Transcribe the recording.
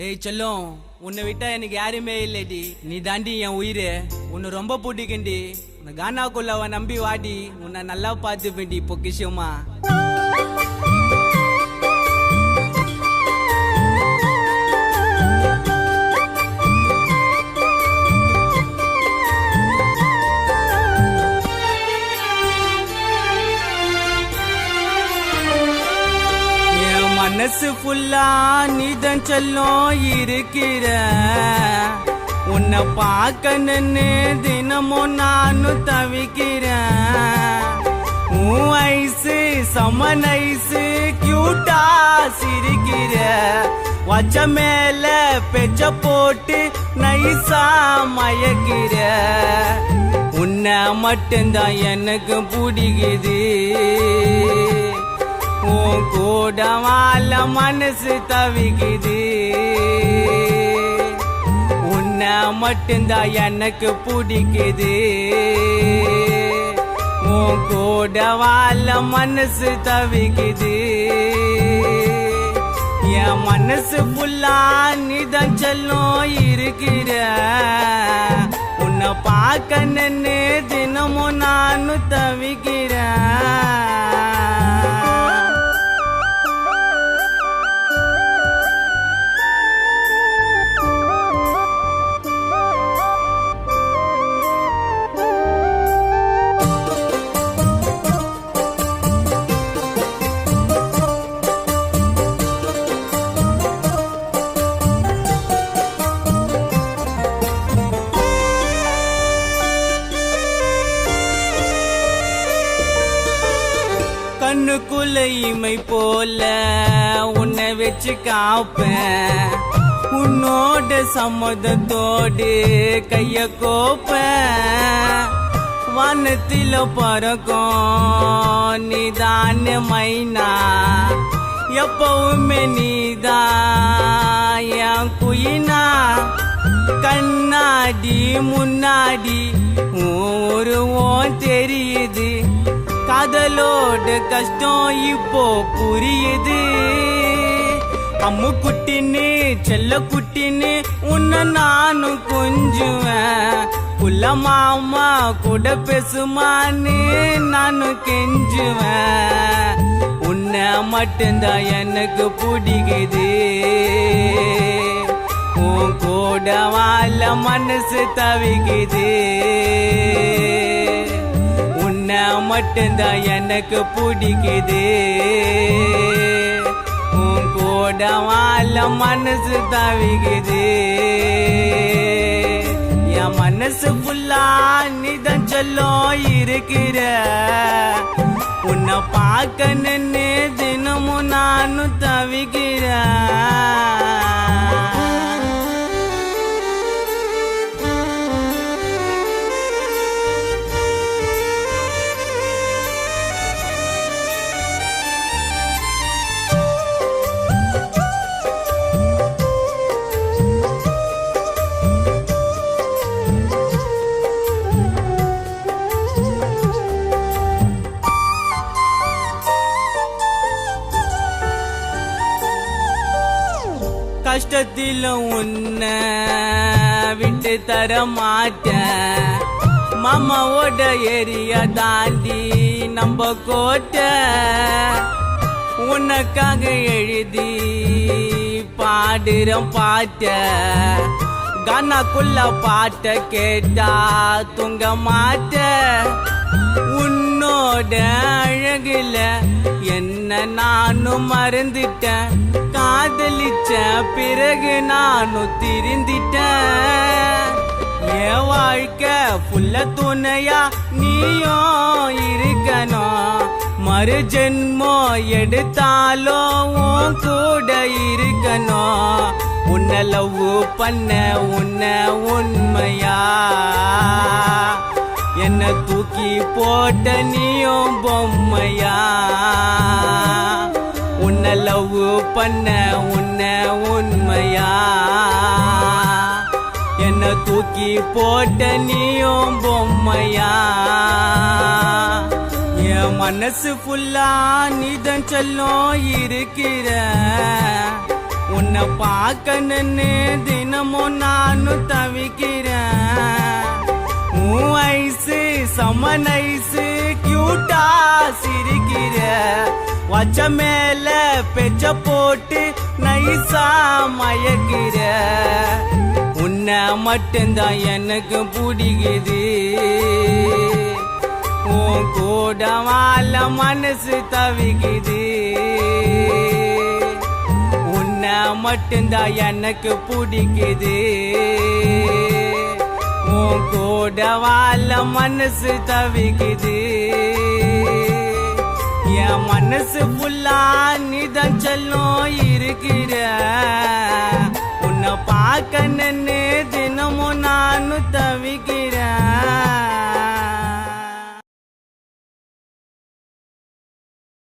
ஏய் செல்லம், உன்னை விட்டா எனக்கு யாருமே இல்லடி. நீ தாண்டி என் உயிரு. உன்னை ரொம்ப பிடிக்கண்டி. உன்னை கானாக்குள்ளவ நம்பி வாடி. உன்னை நல்லா பார்த்துப்பேன்டி பொக்கிஷமா. மனசு ஃபுல்லா நீதான் செல்லம் இருக்கிற. உன்னை பார்க்கணுன்னு தினமும் நானும் தவிக்கிறேன். உன் ஐசு சமன் ஐசு கியூட்டா சிரிக்கிற. வச்ச மேல பெச்ச போட்டு நைசா மயக்கிற. உன்னை மட்டும்தான் எனக்கு பிடிக்குது. உன் கூட வாழ மனசு தவிக்குது. உன்னை மட்டும்தான் எனக்கு பிடிக்குது. உன் கூட வாழ மனசு தவிக்குது. என் மனசு ஃபுல்லா நீதான் செல்லம் இருக்கிற. உன்னை பார்க்கணுன்னு தினமும் நானும் தவிக்கிறேன். கண்ணுக்குள்ள இமை போல உன்னை வச்சு காப்பேன். உன்னோட சம்மதத்தோடு கைய கோப்பேன். வானத்தில பறக்கும் நீதான் மைனா. எப்பவுமே நீதான் என் குயினா. கண்ணாடி முன்னாடி ஒருவோம் தெரியுது. காதலோட கஷ்டம் இப்போ புரியுது. அம்மு குட்டின்னு செல்ல குட்டின்னு உன்னை நானும் கொஞ்சுவேன். புள்ள மாமா கூட பேசுமான்னு நானும் கெஞ்சுவேன். உன்னை மட்டும்தான் எனக்கு பிடிக்குது. உன் கூட வாழ மனசு தவிக்குது. உன்னை மட்டும்தான் எனக்கு பிடிக்குது. உன் கூட வாழ மனசு தவிக்குது. என் மனசு ஃபுல்லா நீதான் செல்லம் இருக்கிற. உன்னை பார்க்கணுன்னு தினமும் நானும் தவிக்கிறேன். கஷ்டத்தில உன்னை விட்டு தர மாட்டேன். மாமாவோட ஏரியா தாண்டி நம்ம கோட்டை. உனக்காக எழுதி பாடுற பாட்ட. கானாக்குள்ள பாட்ட கேட்டா தூங்க மாட்ட. உன்னோட அழகுல என்ன நானும் மறந்துட்டேன். காதலிச்ச பிறகு நானும் திருந்திட்டேன். என் வாழ்க்கை புள்ள துணையா நீயும் இருக்கணும். மறு ஜென்மம் எடுத்தாலும் உன் கூட இருக்கணும். உன்னை லவ் பண்ண உன்னை உண்மையா என்ன தூக்கி போட்ட நீயும் பொம்மையா. உன்னை லவ் பண்ண உன்னை உண்மையா என்ன தூக்கி போட்ட நீயும் பொம்மையா. என் மனசு ஃபுல்லா நீதான் செல்லம் இருக்கிற. உன்னை உன்னை பார்க்கணுன்னு தினமும் நானும் தவிக்கிறேன். உன் ஐசு செம நைசு கியூட்டா சிரிக்கிற, வச்ச மேல பெச்ச போட்டு நைசா மயக்கிற. உன்னை மட்டும்தான் எனக்கு பிடிக்குது, உன் கூட வாழ மனசு தவிக்குது. உன்னை மட்டும்தான் எனக்கு பிடிக்குது, உன் கூட வாழ மனசு தவிக்குது. என் மனசு ஃபுல்லா நீதான் செல்லும் இருக்கிற. உன்னை பார்க்கணுன்னு தினமும் நானும் தவிக்கிறேன்.